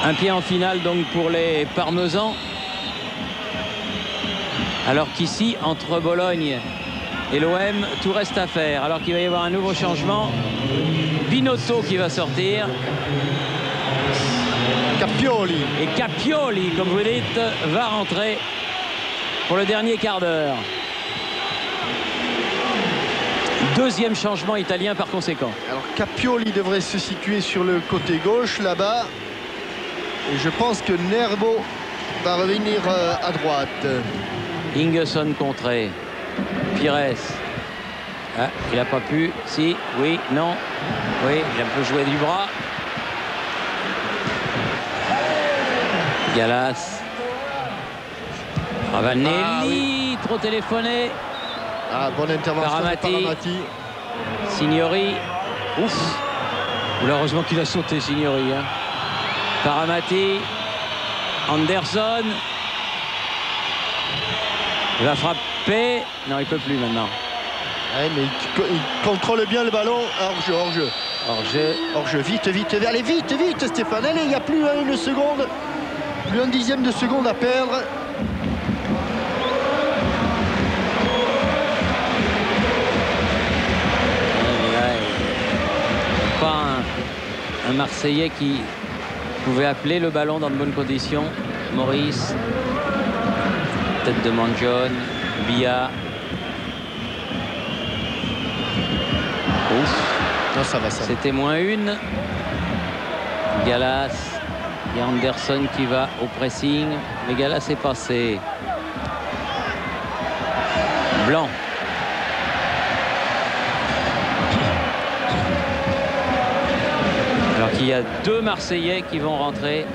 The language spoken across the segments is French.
Un pied en finale donc pour les Parmesans. Alors qu'ici, entre Bologne et l'OM, tout reste à faire. Alors qu'il va y avoir un nouveau changement. Binotto qui va sortir. Capioli. Et Capioli, comme vous dites, va rentrer pour le dernier quart d'heure. Deuxième changement italien par conséquent. Alors Capioli devrait se situer sur le côté gauche là-bas. Et je pense que Nervo va revenir à droite. Ingesson contré. Pires. Ah, il n'a pas pu. Si, oui, non. Oui, il a un peu joué du bras. Gallas. Ravanelli, oui. Trop téléphoné. Ah, bonne intervention de Paramati. Signori. Ouf. Heureusement qu'il a sauté, Signori. Hein. Paramati. Anderson. Il va frapper. Non, il ne peut plus maintenant. Ouais, mais il contrôle bien le ballon. Hors-jeu, hors-jeu. Hors-jeu. Hors-jeu, vite, vite. Allez, vite, vite, Stéphane. Allez, il n'y a plus une seconde. Plus un dixième de seconde à perdre. Pas un Marseillais qui pouvait appeler le ballon dans de bonnes conditions. Maurice. Tête de Mangione. Bia. Ouf. Non, ça va, ça. C'était moins une. Gallas. Il y a Anderson qui va au pressing. Mais Gallas est passé. Blanc. Alors qu'il y a deux Marseillais qui vont rentrer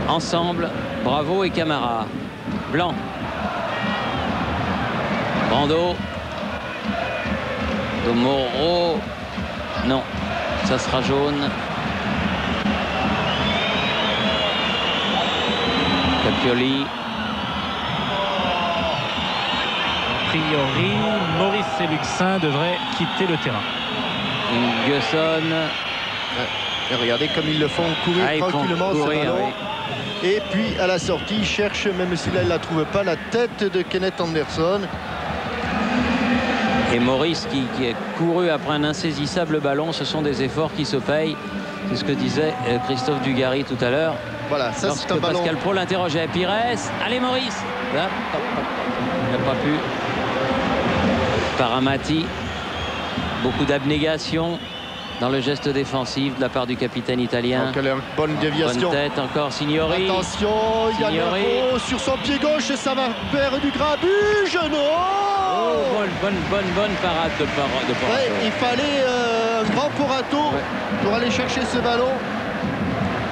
ensemble. Bravo et Camara. Blanc. Brando. Domoro. Non, ça sera jaune. Capioli. A priori, Maurice et Luxin devraient quitter le terrain. Ingesson. Et regardez comme ils le font courir tranquillement ce ballon. Oui. Et puis à la sortie, il cherche, même si là il ne la trouve pas, la tête de Kenneth Anderson. Et Maurice qui est couru après un insaisissable ballon. Ce sont des efforts qui se payent. C'est ce que disait Christophe Dugarry tout à l'heure. Voilà, ça c'est un ballon. Pascal Pro l'interrogeait. Pires. Allez Maurice. Là, il n'a pas pu. Paramati. Beaucoup d'abnégation dans le geste défensif de la part du capitaine italien. Donc, elle a une bonne déviation. Bonne tête encore, Signori. Attention, il y a Nervo sur son pied gauche et ça va faire du grabuge. Non. Oh, bonne parade de Porato. Ouais, il fallait un grand Porato pour aller chercher ce ballon.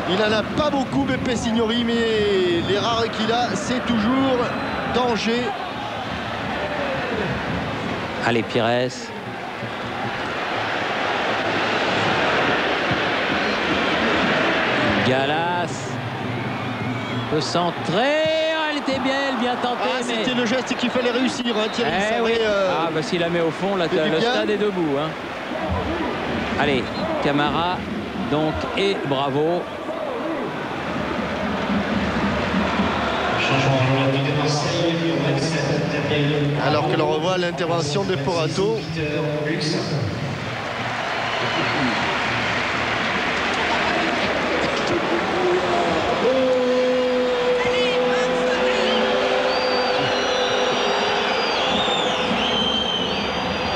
Il n'en a pas beaucoup, Beppe Signori, mais les rares qu'il a, c'est toujours danger. Allez, Pires. Gallas peut centrer. Elle était bien tentée. Ah, c'était le geste qu'il fallait réussir, hein, Thierry. Oui. Ah, bah, s'il la met au fond, le stade est debout. Hein. Allez, Camara, donc, et bravo. Alors que l'on revoit l'intervention de Porato.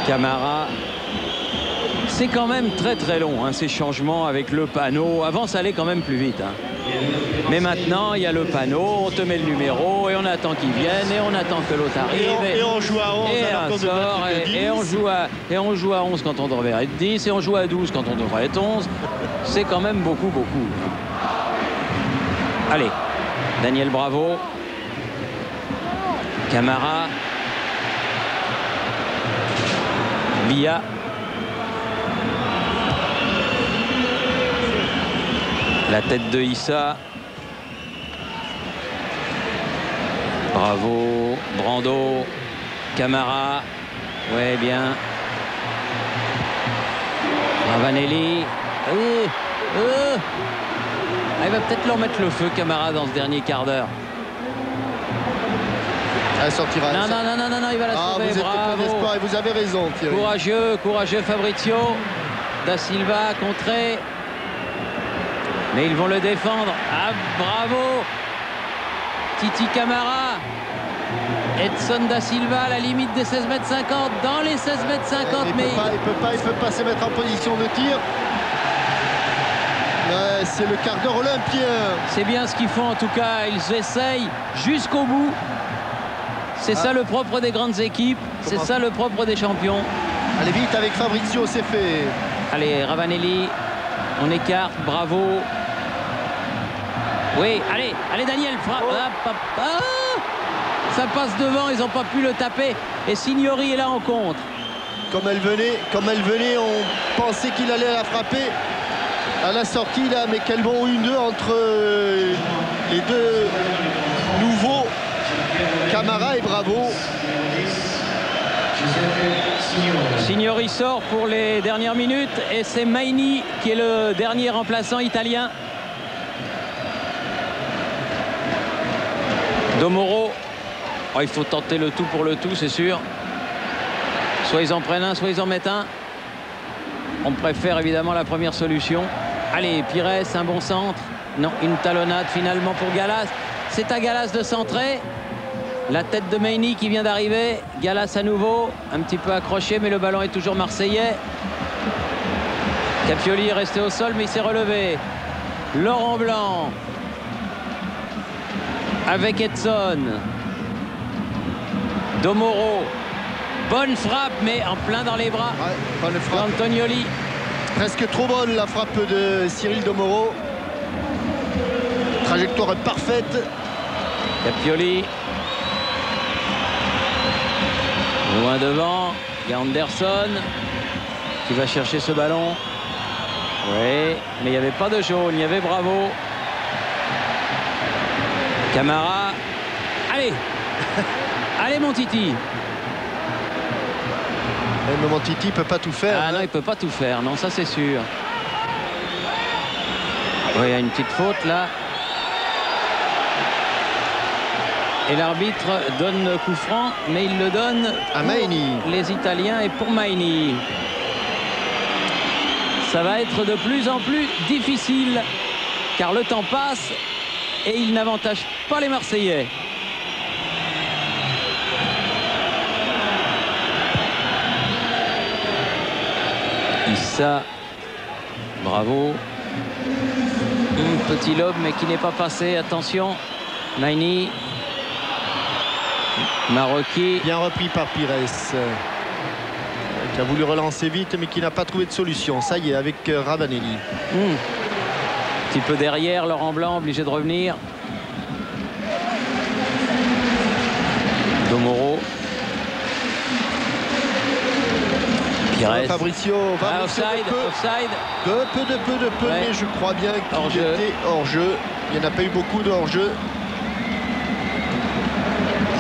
Camara. C'est quand même très long, hein, ces changements avec le panneau. Avant, ça allait quand même plus vite. Hein. Mais maintenant, il y a le panneau, on te met le numéro et on attend qu'il vienne et on attend que l'autre arrive. Et on joue à 11 et on joue à 11 quand on devrait être 10 et on joue à 12 quand on devrait être 11. C'est quand même beaucoup. Allez, Daniel Bravo. Camara. Bia. La tête de Issa. Bravo. Brando. Camara. Ouais, bien. Ah, il va peut-être leur mettre le feu, Camara, dans ce dernier quart d'heure. Elle sortira. Non, il va la sauver. Vous êtes Bravo. plein d'espoir et vous avez raison, Thierry. Courageux Fabrizio. Da Silva contré. Mais ils vont le défendre. Ah, bravo. Titi Camara. Edson Da Silva à la limite des 16,50 m, dans les 16,50 m. Il peut pas se mettre en position de tir. Ouais, c'est le quart d'heure olympien. C'est bien ce qu'ils font en tout cas. Ils essayent jusqu'au bout. C'est ça le propre des grandes équipes. C'est ça le propre des champions. Allez vite avec Fabrizio, c'est fait. Allez, Ravanelli. On écarte. Bravo. Oui, allez Daniel. Ça passe devant. Ils n'ont pas pu le taper. Et Signori est là en contre. Comme elle venait, on pensait qu'il allait la frapper à la sortie là, mais quel bon 1-2 entre les deux nouveaux, Camara et Bravo. Signori sort pour les dernières minutes et c'est Maini qui est le dernier remplaçant italien. Domoro, il faut tenter le tout pour le tout, c'est sûr. Soit ils en prennent un, soit ils en mettent un. On préfère évidemment la première solution. Allez, Pires, un bon centre. Non, une talonnade finalement pour Gallas. C'est à Gallas de centrer. La tête de Maini qui vient d'arriver. Gallas à nouveau, un petit peu accroché, mais le ballon est toujours marseillais. Capioli est resté au sol, mais il s'est relevé. Laurent Blanc avec Edson. Domoro. Bonne frappe, mais en plein dans les bras. Ouais, bonne frappe. Antonioli. Presque trop bonne la frappe de Cyril Domoro. Trajectoire parfaite. Capioli. Loin devant. Il y a Anderson qui va chercher ce ballon. Oui, mais il n'y avait pas de jaune. Il y avait Bravo. Camara. Allez. Allez, mon Titi. Mais mon Titi ne peut pas tout faire. Ah non, il ne peut pas tout faire. Non, ça c'est sûr. Oui, il y a une petite faute là. Et l'arbitre donne le coup franc, mais il le donne à Maini. Les Italiens et pour Maini. Ça va être de plus en plus difficile, car le temps passe et il n'avantage pas les Marseillais. Issa, bravo. Petit lobe mais qui n'est pas passé, attention. Maini. Marocchi. Bien repris par Pires. Qui a voulu relancer vite mais qui n'a pas trouvé de solution. Ça y est, avec Ravanelli. Un petit peu derrière, Laurent Blanc obligé de revenir. Domoro. Fabrizio va offside. De peu, ouais. Mais je crois bien qu'il était hors jeu. Il n'y en a pas eu beaucoup de hors jeu.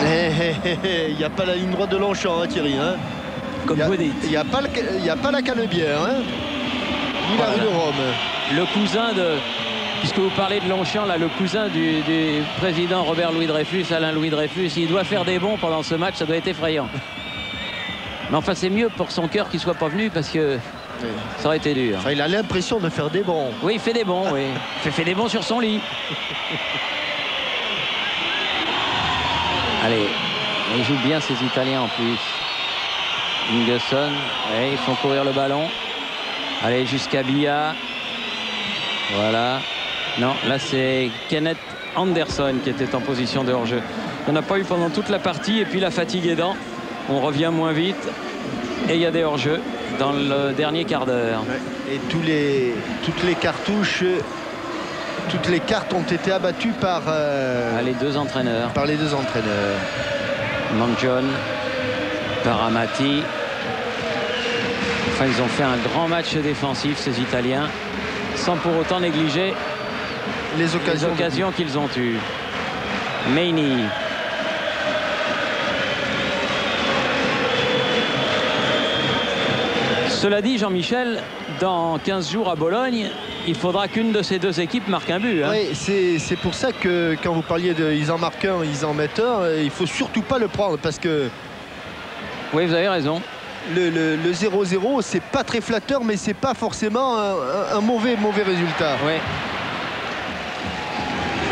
Il n'y a pas la ligne droite de Longchamp, hein, Thierry. Hein. Comme vous dites. Il n'y a pas la Canebière, hein, ni la rue de Rome. Le cousin de... Puisque vous parlez de Longchamp, là, le cousin du président Robert Louis Dreyfus, Alain Louis Dreyfus, il doit faire des bons pendant ce match, ça doit être effrayant. Mais enfin, c'est mieux pour son cœur qu'il ne soit pas venu parce que ça aurait été dur. Enfin, il a l'impression de faire des bons. Oui, il fait des bons, oui. Il fait des bons sur son lit. Allez, ils jouent bien ces Italiens en plus. Ingesson, ouais, ils font courir le ballon. Allez, jusqu'à Bia. Voilà. Non, là c'est Kenneth Anderson qui était en position de hors-jeu. On n'a pas eu pendant toute la partie et puis la fatigue aidant, on revient moins vite et il y a des hors-jeux dans le dernier quart d'heure. Ouais. Et toutes les cartouches, toutes les cartes ont été abattues par les deux entraîneurs. Par les deux entraîneurs. Mangione, Paramati. Enfin, ils ont fait un grand match défensif, ces Italiens, sans pour autant négliger les occasions qu'ils ont eues. Maini. Cela dit, Jean-Michel, dans 15 jours à Bologne, il faudra qu'une de ces deux équipes marque un but. Hein. Oui, c'est pour ça que quand vous parliez de ils en marquent un, ils en mettent un, il faut surtout pas le prendre parce que Oui, vous avez raison. le 0-0, c'est pas très flatteur, mais c'est pas forcément un mauvais résultat. Oui.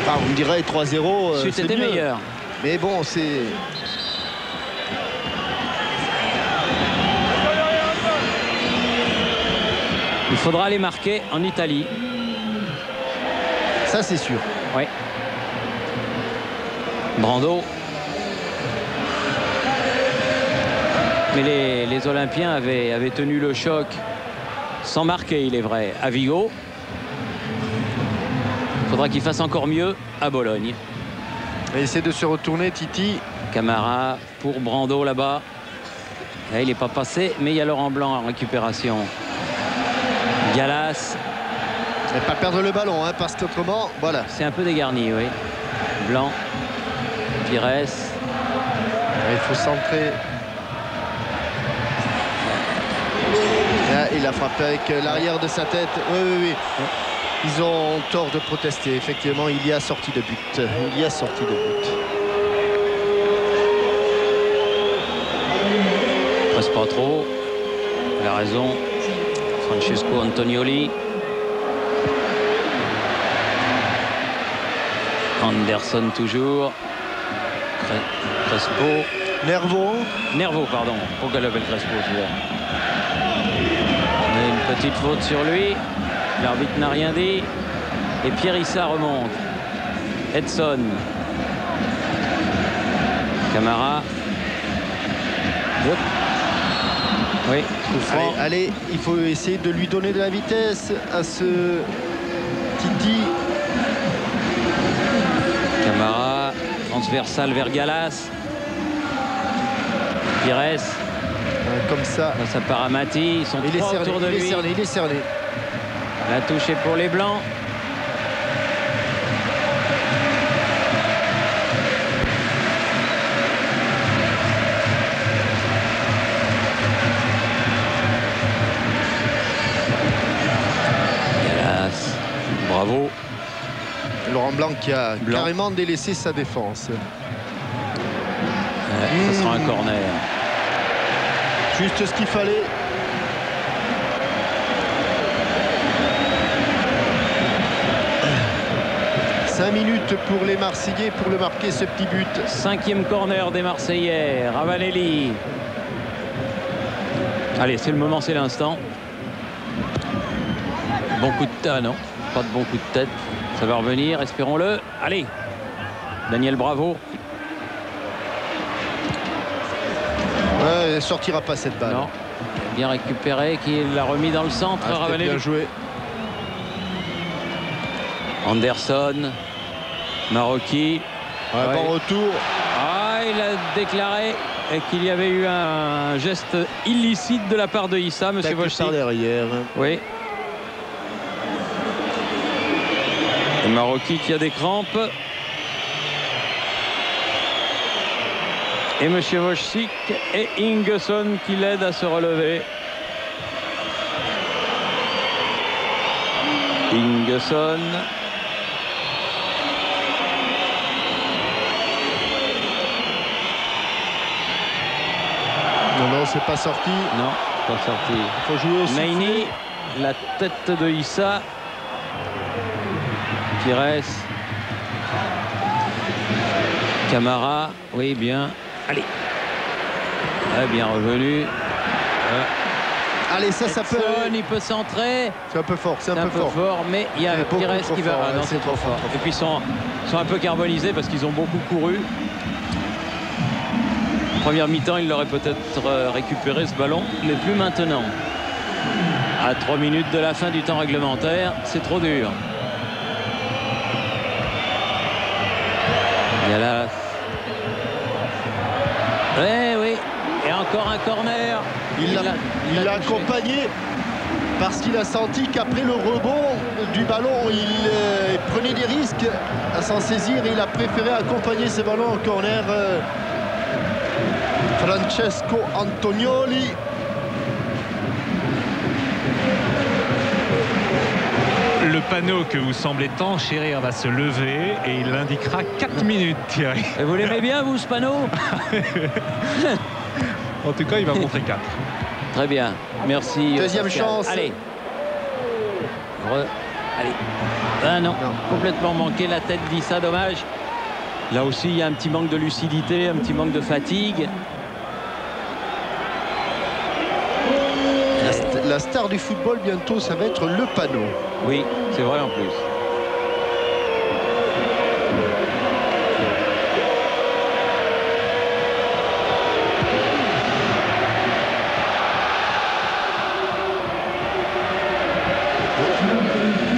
Enfin, vous me direz 3-0, C'était meilleur. Mais bon, c'est... Il faudra les marquer en Italie. Ça, c'est sûr. Oui. Brando. Mais les Olympiens avaient tenu le choc sans marquer, il est vrai, à Vigo. Il faudra qu'il fasse encore mieux à Bologne. Il essaie de se retourner, Titi. Camara pour Brando là-bas. Il n'est pas passé, mais il y a Laurent Blanc en récupération. Gallas. Et pas perdre le ballon, hein, parce qu'autrement, voilà. C'est un peu dégarni, oui. Blanc. Pires. Il faut centrer. Là, il a frappé avec l'arrière de sa tête. Oui. Ils ont tort de protester. Effectivement, il y a sortie de but. Il y a sortie de but. Presse pas trop. Il a raison. Francesco Antonioli. Anderson toujours. Crespo. Nervo, pardon. Pourquoi l'appelle Crespo, une petite faute sur lui. L'arbitre n'a rien dit. Et Pierre Issa remonte. Edson. Camara. Hop. Oui, coup franc. Allez, il faut essayer de lui donner de la vitesse à ce Titi. Camara, transversal vers Gallas. Pires. Comme ça. Ça part à Mati. Ils sont trois autour de lui. Il est cerné. La touche est pour les Blancs. Gallas. Bravo. Laurent Blanc qui a carrément délaissé sa défense. Ça sera un corner. Juste ce qu'il fallait. Cinq minutes pour les Marseillais pour le marquer, ce petit but. 5e corner des Marseillais. Ravanelli. Allez, c'est le moment, c'est l'instant. Bon coup de tête. Ah non, pas de bon coup de tête. Ça va revenir, espérons-le. Allez, Daniel Bravo. Ouais, il sortira pas cette balle. Non, bien récupéré, qui l'a remis dans le centre. Ravanelli. Bien joué. Anderson. Marocchi. Ouais. Bon retour. Ah, il a déclaré qu'il y avait eu un geste illicite de la part de Issa, monsieur Wojcik. Derrière. Oui. Et Marocchi qui a des crampes. Et monsieur Wojcik et Ingesson qui l'aident à se relever. Ingesson. Non, c'est pas sorti. Non, pas sorti. Il faut jouer aussi. Naini, la tête de Issa. Pires. Camara, oui, bien. Allez. Ah, bien revenu. Allez, ça peut... Il peut centrer. C'est un peu fort, c'est un peu fort. Mais il y a Pires qui va... Ah non, c'est trop fort. Et puis ils sont un peu carbonisés parce qu'ils ont beaucoup couru. Première mi-temps, il aurait peut-être récupéré ce ballon, mais plus maintenant. À 3 minutes de la fin du temps réglementaire, c'est trop dur. Gallas. Oui. Et encore un corner. Il l'a accompagné parce qu'il a senti qu'après le rebond du ballon, il prenait des risques à s'en saisir. Et il a préféré accompagner ce ballon au corner. Francesco Antonioli. le panneau que vous semblez tant chérir va se lever et il indiquera 4 minutes, Thierry. Et vous l'aimez bien, vous, ce panneau? En tout cas, il va montrer 4. Très bien. Merci. Deuxième Pascal. chance. Allez. Allez. Ah non, complètement manqué la tête d'Issa, dommage. Là aussi, il y a un petit manque de lucidité, un petit manque de fatigue. La star du football, bientôt, ça va être le panneau. Oui, c'est vrai en plus.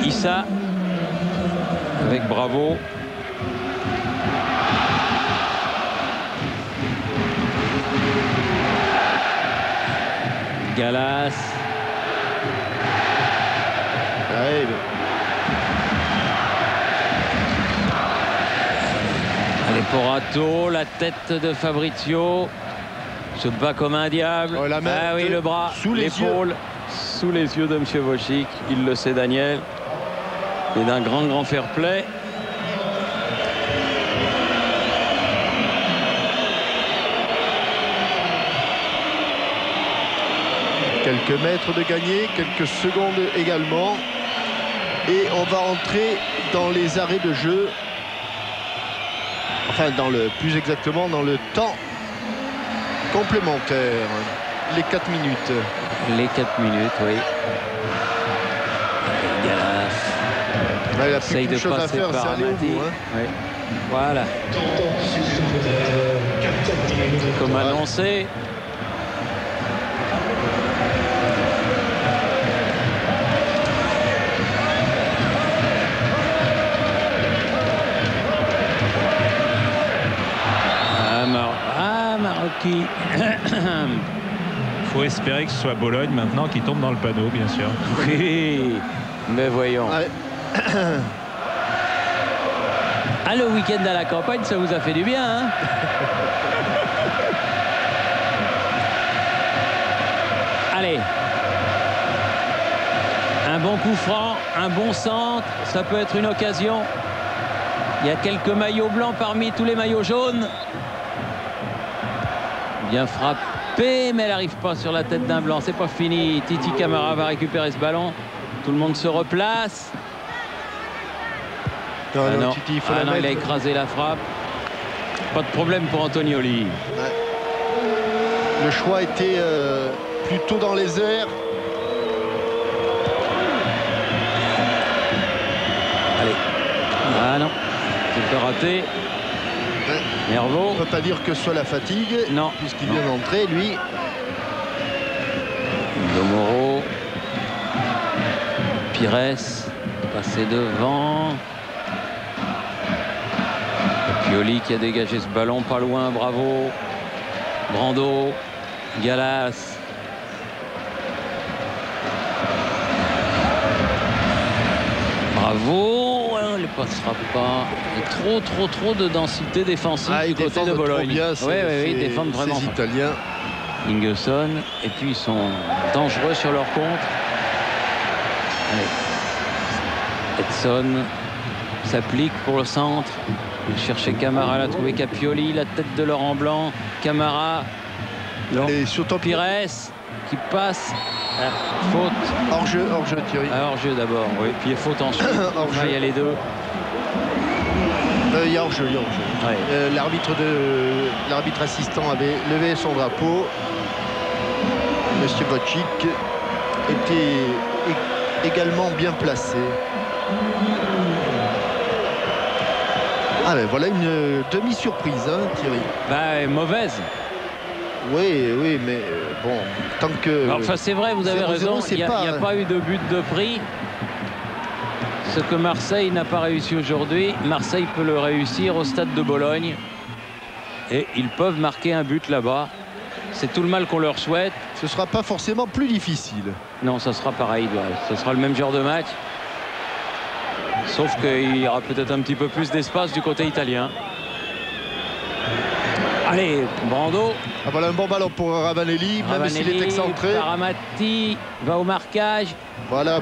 Issa avec Bravo. Gallas. Ouais, Allez, Porato, la tête de Fabrizio se bat comme un diable. Oh, la main ah oui, le bras, sous les l'épaule, sous les yeux de M. Wojcik. Il le sait, Daniel. Et d'un grand fair play. quelques mètres de gagné, quelques secondes également. Et on va entrer dans les arrêts de jeu. Enfin, plus exactement dans le temps complémentaire. Les 4 minutes. Les 4 minutes, oui. Ouais, il a essaye plus de chose à passer faire, par c'est aller au Amati. bout. Hein. Oui. Voilà. Comme annoncé. Marocchi. Faut espérer que ce soit Bologne maintenant qui tombe dans le panneau, bien sûr. Oui, mais voyons. Ouais. Ah, le week-end à la campagne, ça vous a fait du bien, hein? Allez. Un bon coup franc, un bon centre, ça peut être une occasion. Il y a quelques maillots blancs parmi tous les maillots jaunes. Bien frappé, mais elle n'arrive pas sur la tête d'un blanc. C'est pas fini. Titi Camara va récupérer ce ballon. Tout le monde se replace. Non, ah non, Titi, il faut la il a mettre. écrasé la frappe. Pas de problème pour Antonioli. Ouais. Le choix était plutôt dans les airs. Allez. Ah non, c'est pas raté. Ouais. Nervo. On ne peut pas dire que ce soit la fatigue. Non. Puisqu'il vient d'entrer, lui. Domoro. Pires. Passé devant. Pioli qui a dégagé ce ballon pas loin, bravo. Brando, Gallas. Bravo, elle ne passera pas. Il y a trop de densité défensive du côté de Bologne. Oui, défendent vraiment. Ces Italiens. Ingesson, et puis ils sont dangereux sur leur compte. Allez. Edson s'applique pour le centre. Il cherchait Camara, l'a trouvé Capioli, la tête de Laurent Blanc. Camara, Et surtout Pires qui passe. Faute. Hors-jeu, Thierry. Hors-jeu d'abord, oui. Puis faute ensuite. Hors-jeu. Il y a les deux. Il y a hors-jeu, il y a hors-jeu. Ouais. L'arbitre assistant avait levé son drapeau. Monsieur Wojcik était également bien placé. Ah ben voilà une demi-surprise, hein, Thierry. Mauvaise. Oui, mais bon, tant que... Enfin, c'est vrai, vous avez 0-0, raison. c'est Il n'y a pas eu de but de prix. Ce que Marseille n'a pas réussi aujourd'hui, Marseille peut le réussir au stade de Bologne. Et ils peuvent marquer un but là-bas. C'est tout le mal qu'on leur souhaite. Ce ne sera pas forcément plus difficile. Non, ça sera pareil. Ce sera le même genre de match. Sauf qu'il y aura peut-être un petit peu plus d'espace du côté italien. Allez, Brando. Ah, voilà un bon ballon pour Ravanelli, même s'il est excentré. Paramati va au marquage. Voilà.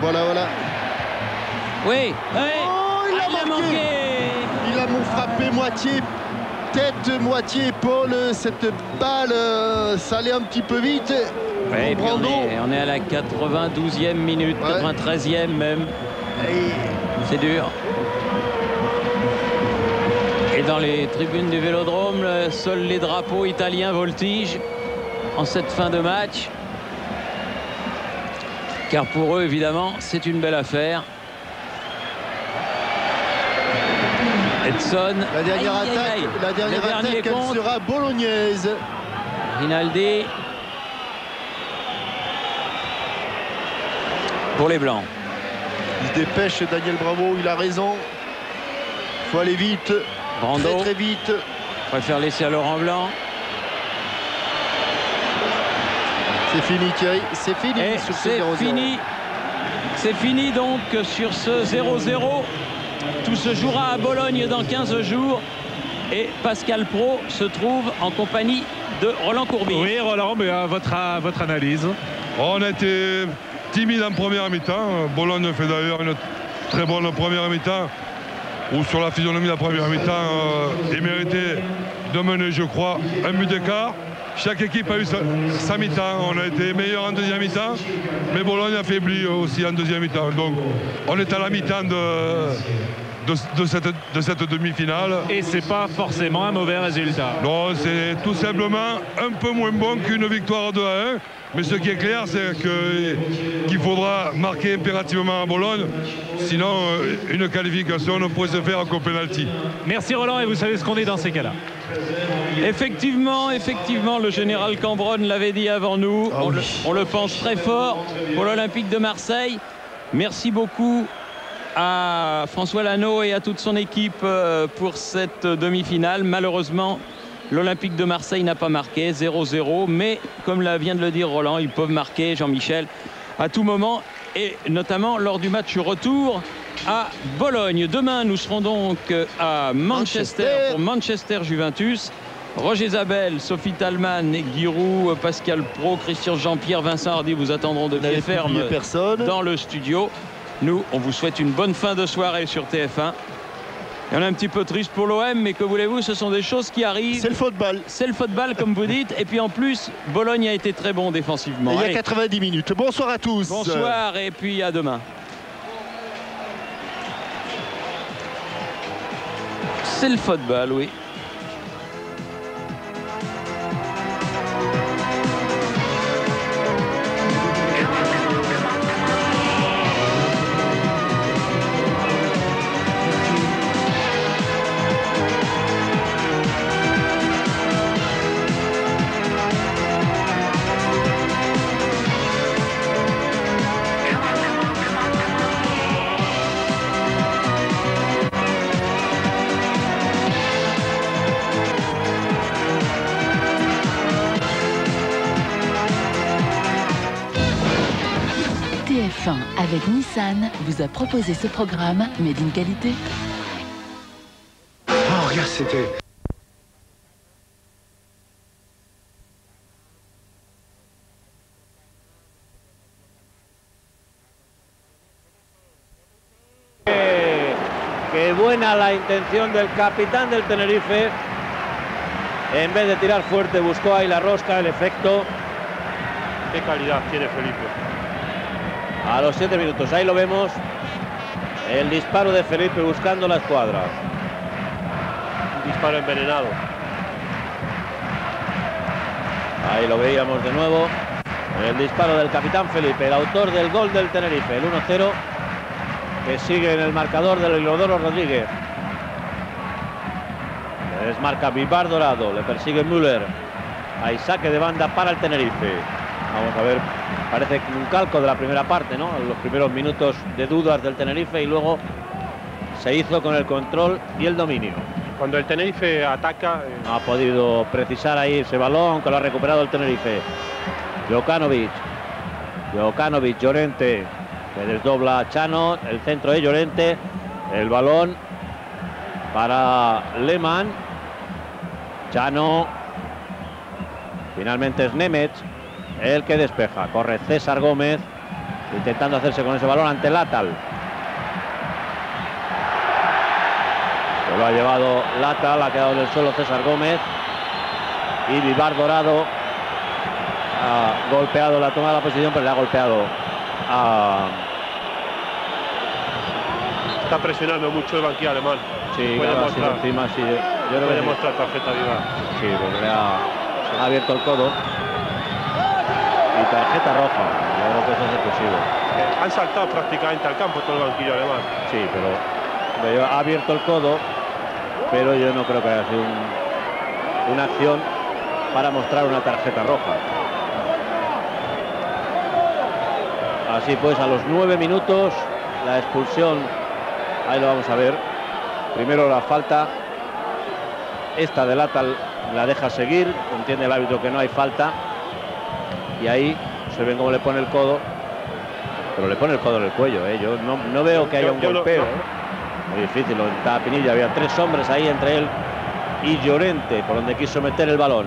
Oui, oui. Oh, il a manqué. Il a frappé moitié tête, moitié épaule. Cette balle, ça allait un petit peu vite. Ouais, on est à la 92e minute, ouais. 93e même. C'est dur. Et dans les tribunes du Vélodrome, seuls les drapeaux italiens voltigent en cette fin de match. Car pour eux, évidemment, c'est une belle affaire. Edson. La dernière attaque, la dernière attaque, elle sera bolognaise. Rinaldi. Pour les Blancs. Il se dépêche, Daniel Bravo, il a raison. Il faut aller vite. Brando. Très vite. Préfère laisser à Laurent Blanc. C'est fini, Thierry. C'est fini. C'est fini. C'est fini donc sur ce 0-0. Tout se jouera à Bologne dans 15 jours. Et Pascal Praud se trouve en compagnie de Roland Courbis. Oui, Roland, mais votre analyse. On a été timide en première mi-temps. Bologne fait d'ailleurs une très bonne première mi-temps, où sur la physionomie de la première mi-temps, il méritait de mener, je crois, un but d'écart. Chaque équipe a eu sa mi-temps. On a été meilleur en deuxième mi-temps, mais Bologne a faibli aussi en deuxième mi-temps. Donc on est à la mi-temps de cette demi-finale. Et c'est pas forcément un mauvais résultat. Non, c'est tout simplement un peu moins bon qu'une victoire 2-1. Mais ce qui est clair, c'est qu'il faudra marquer impérativement à Bologne. Sinon, une qualification ne pourrait se faire qu'au pénalty. Merci Roland, et vous savez ce qu'on est dans ces cas-là. Effectivement, le général Cambronne l'avait dit avant nous. On le pense très fort pour l'Olympique de Marseille. Merci beaucoup à François Lanaud et à toute son équipe pour cette demi-finale. Malheureusement, l'Olympique de Marseille n'a pas marqué, 0-0. Mais comme vient de le dire Roland, ils peuvent marquer, Jean-Michel, à tout moment. Et notamment lors du match retour à Bologne. Demain, nous serons donc à Manchester pour Manchester-Juventus. Roger Zabel, Sophie Talman, Guy Roux, Pascal Praud, Christian Jean-Pierre, Vincent Hardy vous attendront de pied ferme dans le studio. Nous, on vous souhaite une bonne fin de soirée sur TF1. Et on est un petit peu triste pour l'OM, mais que voulez-vous, ce sont des choses qui arrivent. C'est le football. C'est le football, comme vous dites. Et puis en plus, Bologne a été très bon défensivement. Il y a 90 minutes. Bonsoir à tous. Bonsoir et puis à demain. C'est le football, oui. TF1 avec Nissan vous a proposé ce programme Made in Qualité. Oh, regarde, c'était... Qué buena la intención del capitán del Tenerife. En vez de tirar fuerte, buscó ahí la rosca, el efecto. Qué calidad tiene Felipe. A los 7 minutos, ahí lo vemos. El disparo de Felipe buscando la escuadra. Un disparo envenenado. Ahí lo veíamos de nuevo. El disparo del capitán Felipe, el autor del gol del Tenerife, el 1-0, que sigue en el marcador del Heliodoro Rodríguez. Le desmarca Vivar Dorado, le persigue Müller. Hay saque de banda para el Tenerife. Vamos a ver, parece un calco de la primera parte, ¿no? Los primeros minutos de dudas del Tenerife y luego se hizo con el control y el dominio. Cuando el Tenerife ataca... No ha podido precisar ahí ese balón, que lo ha recuperado el Tenerife. Jokanovic, Llorente, que desdobla a Chano, el centro de Llorente, el balón para Lehmann. Chano, finalmente es Nemeth el que despeja. Corre César Gómez intentando hacerse con ese balón ante Latal. lo ha llevado Latal, ha quedado en el suelo César Gómez. Y Vivar Dorado ha golpeado la toma de la posición, pero le ha golpeado a... Está presionando mucho el banquillo alemán. Sí, puede claro, mostrar, encima, sí, yo creo puede que mostrar tarjeta viva. sí, porque le ha abierto el codo. Y tarjeta roja, yo creo que eso es excesivo. Han saltado prácticamente al campo todo el banquillo alemán. Sí, pero ha abierto el codo, pero yo no creo que haya sido una acción para mostrar una tarjeta roja. Así pues, a los 9 minutos, la expulsión, ahí lo vamos a ver. Primero la falta, esta de Latal la deja seguir, entiende el árbitro que no hay falta, y ahí se ve cómo le pone el codo, pero le pone el codo en el cuello, ¿eh? Yo no veo que haya un golpeo. Muy difícil, lo intentaba Pinilla, había 3 hombres ahí entre él y Llorente, por donde quiso meter el balón.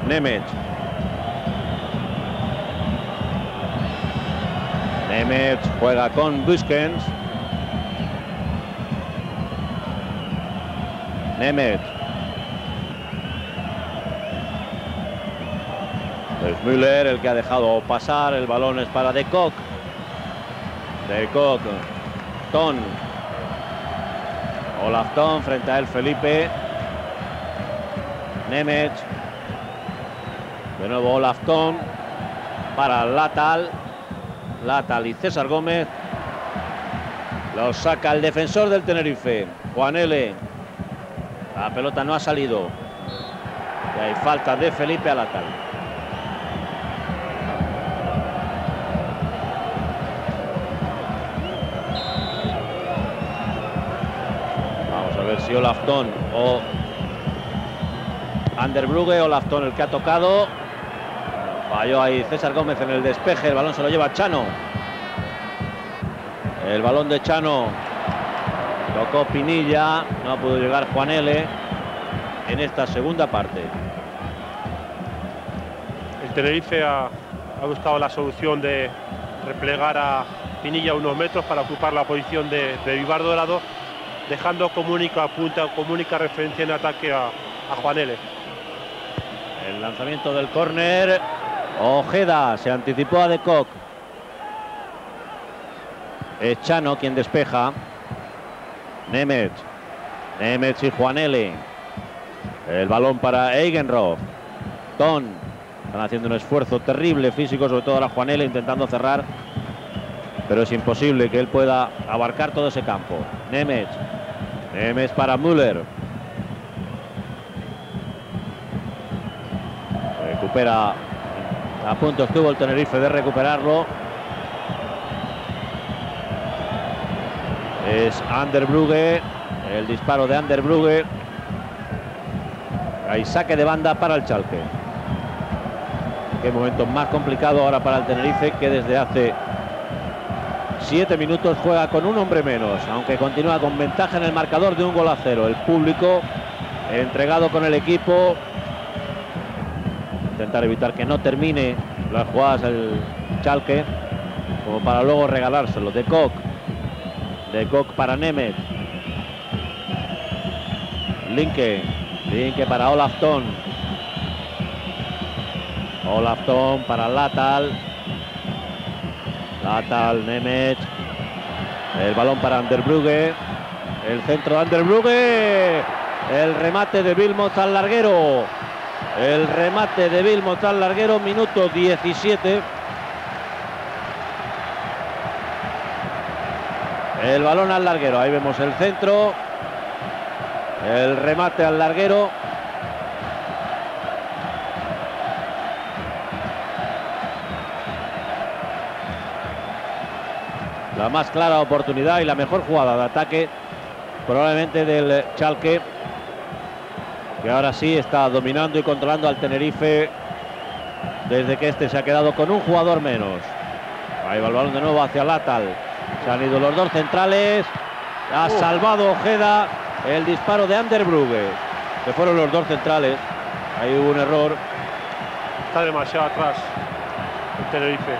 Nemeth. Nemeth juega con Buskens. Nemeth. Es Müller el que ha dejado pasar. El balón es para De Kock. De Kock. Ton. Olaf Ton frente a él Felipe. Nemeth. De nuevo Olaf Ton para Latal. Latal y César Gómez. Lo saca el defensor del Tenerife, Juanele. La pelota no ha salido. Y hay falta de Felipe a Latal. Vamos a ver si Olaf Ton o Ander Brugge. Olaf Ton el que ha tocado. Falló ahí César Gómez en el despeje. El balón se lo lleva Chano. El balón de Chano. Tocó Pinilla. No ha podido llegar Juanele en esta segunda parte. El Tenerife ha buscado la solución de replegar a Pinilla unos metros para ocupar la posición de Vivar Dorado, dejando como única punta, como única referencia en ataque a Juanele. El lanzamiento del córner. Ojeda se anticipó a De Kock. Es Chano quien despeja. Nemeth. Nemeth y Juanele. El balón para Eigenroth. Ton. Están haciendo un esfuerzo terrible físico, sobre todo ahora Juanele intentando cerrar, pero es imposible que él pueda abarcar todo ese campo. Nemeth. Nemeth para Müller. Recupera. A punto estuvo el Tenerife de recuperarlo. Es Ander Brugge. El disparo de Ander Brugge. Hay saque de banda para el Schalke. Qué momento más complicado ahora para el Tenerife, que desde hace 7 minutos juega con un hombre menos, aunque continúa con ventaja en el marcador de 1-0. El público entregado con el equipo. Intentar evitar que no termine las jugadas el Schalke, como para luego regalárselo. De Kock. De Kock para Nemeth. Linke. Linke para Olaf Ton. Olaf Ton para Latal. Latal, Nemeth. El balón para Ander Brugge. El centro de Ander Brugge. El remate de Wilmots al larguero. El remate de Wilmots al larguero, minuto 17. El balón al larguero, ahí vemos el centro. El remate al larguero. La más clara oportunidad y la mejor jugada de ataque probablemente del Schalke, que ahora sí está dominando y controlando al Tenerife desde que este se ha quedado con un jugador menos. Ahí va el balón de nuevo hacia Latal. Se han ido los dos centrales. Ha salvado Ojeda el disparo de Ander Brugge. Que fueron los dos centrales. Ahí hubo un error. Está demasiado atrás el Tenerife.